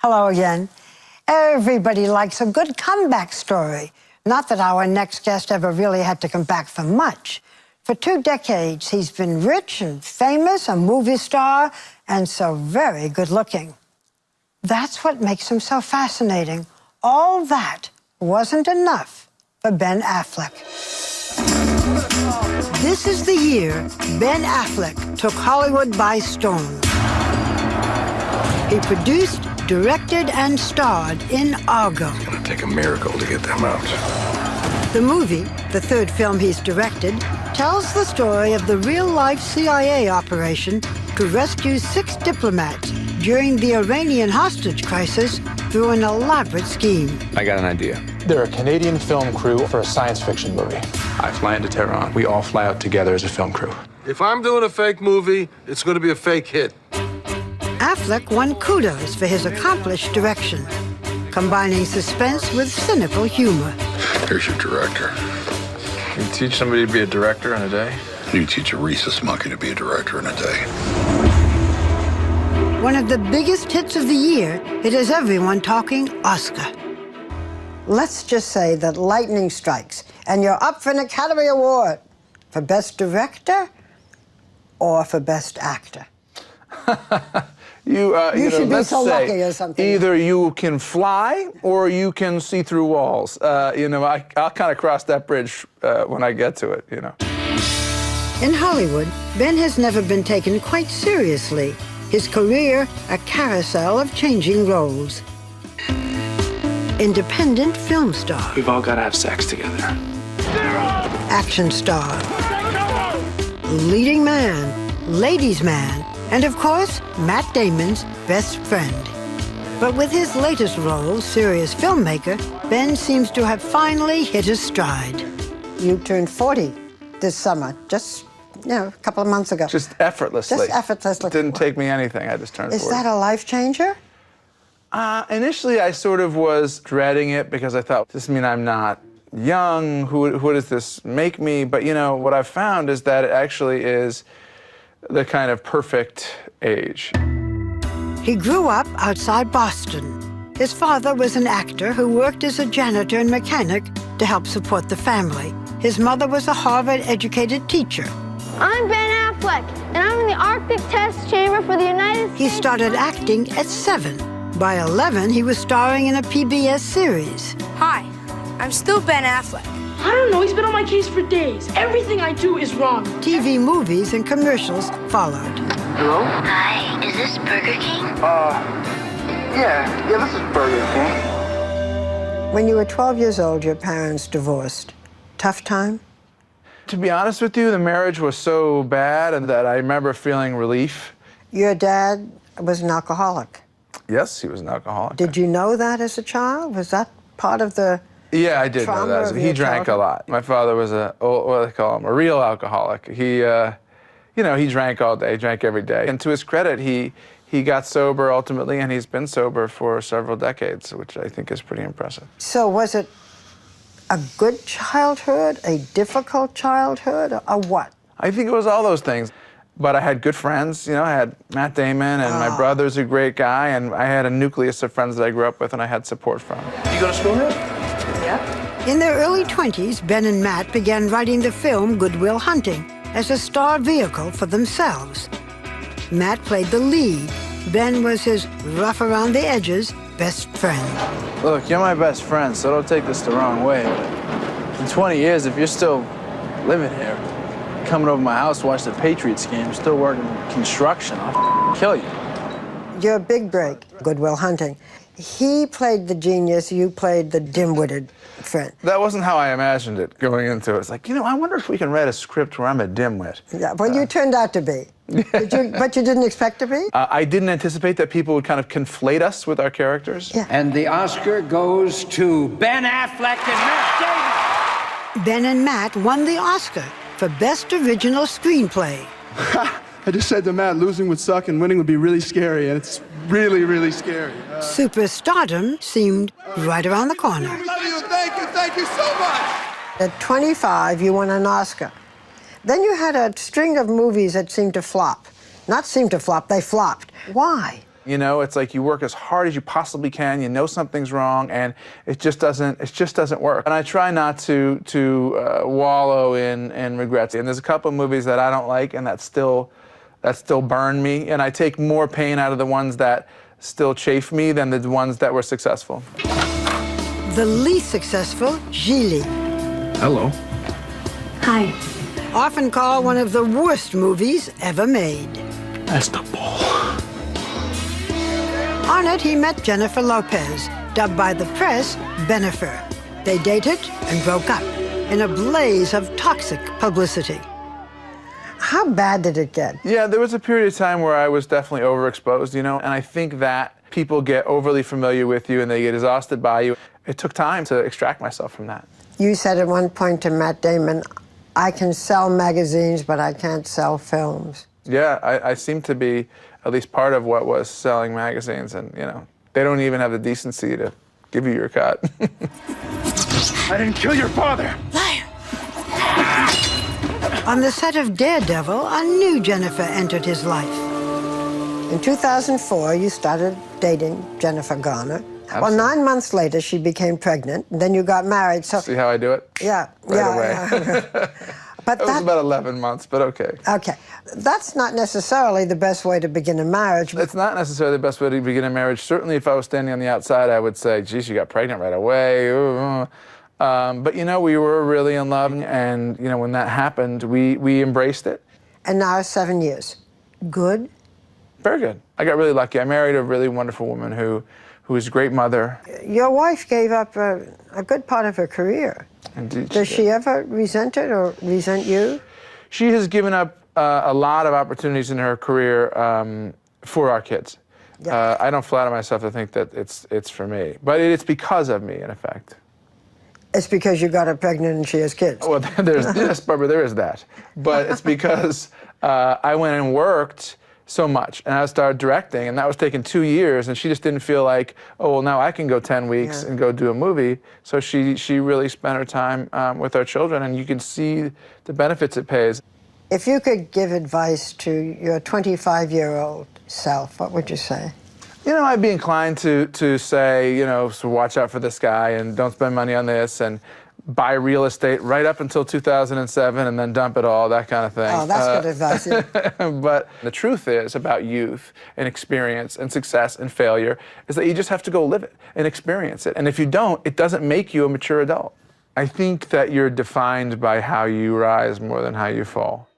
Hello again. Everybody likes a good comeback story. Not that our next guest ever really had to come back for much. For 2 decades, he's been rich and famous, a movie star, and so very good-looking. That's what makes him so fascinating. All that wasn't enough for Ben Affleck. This is the year Ben Affleck took Hollywood by storm. He produced, directed, and starred in Argo. It's gonna take a miracle to get them out. The movie, the 3rd film he's directed, tells the story of the real-life CIA operation to rescue 6 diplomats during the Iranian hostage crisis through an elaborate scheme. I got an idea. They're a Canadian film crew for a science fiction movie. I fly into Tehran. We all fly out together as a film crew. If I'm doing a fake movie, it's going to be a fake hit. Affleck won kudos for his accomplished direction, combining suspense with cynical humor. Here's your director. You teach somebody to be a director in a day? You teach a rhesus monkey to be a director in a day. One of the biggest hits of the year, it has everyone talking Oscar. Let's just say that lightning strikes and you're up for an Academy Award for Best Director or for Best Actor. You should be let's so say, lucky or something. Either you can fly or you can see through walls. I'll kind of cross that bridge when I get to it, In Hollywood, Ben has never been taken quite seriously. His career, a carousel of changing roles. Independent film star. We've all got to have sex together. Action star. Leading man. Ladies' man. And of course, Matt Damon's best friend. But with his latest role, serious filmmaker, Ben seems to have finally hit his stride. You turned 40 this summer, just, a couple of months ago. Just effortlessly. Just effortlessly. Didn't take me anything. I just turned 40. Is that a life changer? Initially, I sort of was dreading it because I thought, does this mean I'm not young? Who does this make me? But, what I've found is that it actually is the kind of perfect age. He grew up outside Boston. His father was an actor who worked as a janitor and mechanic to help support the family. His mother was a Harvard-educated teacher. I'm Ben Affleck, and I'm in the Arctic Test Chamber for the United States. He started acting at 7. By 11, he was starring in a PBS series. Hi, I'm still Ben Affleck. I don't know, he's been on my case for days. Everything I do is wrong. TV movies and commercials followed. Hello? Hi, is this Burger King? Yeah, this is Burger King. When you were 12 years old, your parents divorced. Tough time? To be honest with you, the marriage was so bad and that I remember feeling relief. Your dad was an alcoholic. Yes, he was an alcoholic. Did you know that as a child? Was that part of the Yeah, I did know trauma that. of He your drank a childhood? lot. My father was what do they call him? A real alcoholic. He drank all day, drank every day. And to his credit, he got sober ultimately, and he's been sober for several decades, which I think is pretty impressive. So was it a good childhood, a difficult childhood, or what? I think it was all those things. But I had good friends, I had Matt Damon, and my brother's a great guy, and I had a nucleus of friends that I grew up with and I had support from. You go to school here? Yeah. In their early 20s, Ben and Matt began writing the film Good Will Hunting as a star vehicle for themselves. Matt played the lead. Ben was his rough-around-the-edges best friend. Look, you're my best friend, so don't take this the wrong way. But in 20 years, if you're still living here, coming over my house to watch the Patriots game, still working construction, I'll kill you. Your big break, Good Will Hunting. He played the genius, you played the dim-witted friend. That wasn't how I imagined it going into it. It's like, I wonder if we can write a script where I'm a dimwit. Yeah, well, you turned out to be. But you didn't expect to be? I didn't anticipate that people would kind of conflate us with our characters. Yeah. And the Oscar goes to Ben Affleck and Matt Damon. Ben and Matt won the Oscar for Best Original Screenplay. I just said to Matt, losing would suck and winning would be really scary, and it's really, really scary. Superstardom seemed right around the corner. Love you, thank you so much. At 25, you won an Oscar. Then you had a string of movies that seemed to flop. Not seem to flop, they flopped. Why? You know, it's like you work as hard as you possibly can, you know something's wrong, and it just doesn't work. And I try not to wallow in regrets. And there's a couple of movies that I don't like and that still burn me, and I take more pain out of the ones that still chafe me than the ones that were successful. The least successful, Gigli. Hello. Hi. Often called one of the worst movies ever made. That's the ball. On it, he met Jennifer Lopez, dubbed by the press Bennifer. They dated and broke up in a blaze of toxic publicity. How bad did it get? Yeah, there was a period of time where I was definitely overexposed, you know, and I think that people get overly familiar with you and they get exhausted by you. It took time to extract myself from that. You said at one point to Matt Damon, I can sell magazines, but I can't sell films. Yeah, I seem to be at least part of what was selling magazines, and, you know, they don't even have the decency to give you your cut. I didn't kill your father. Liar. On the set of Daredevil, a new Jennifer entered his life. In 2004, you started dating Jennifer Garner. Absolutely. Well, 9 months later, she became pregnant, and then you got married. So see how I do it? Yeah, right away. Yeah. But it was about 11 months, but okay. Okay. That's not necessarily the best way to begin a marriage. It's not necessarily the best way to begin a marriage. Certainly, if I was standing on the outside, I would say, geez, you got pregnant right away. But, you know, we were really in love, and, you know, when that happened, we embraced it. And now 7 years. Good? Very good. I got really lucky. I married a really wonderful woman who was a great mother. Your wife gave up a good part of her career. Indeed. Does she ever resent it or resent you? She has given up a lot of opportunities in her career for our kids. Yeah. I don't flatter myself to think that it's for me, but it's because of me, in effect. It's because you got her pregnant and she has kids. Well, yes, Barbara, there is that. But it's because I went and worked so much, and I started directing, and that was taking 2 years, and she just didn't feel like, oh, well, now I can go 10 weeks and go do a movie. So she really spent her time with our children, and you can see the benefits it pays. If you could give advice to your 25-year-old self, what would you say? You know, I'd be inclined to say, you know, so watch out for this guy and don't spend money on this and buy real estate right up until 2007 and then dump it all, that kind of thing. Oh, that's good advice. But the truth is about youth and experience and success and failure is that you just have to go live it and experience it. And if you don't, it doesn't make you a mature adult. I think that you're defined by how you rise more than how you fall.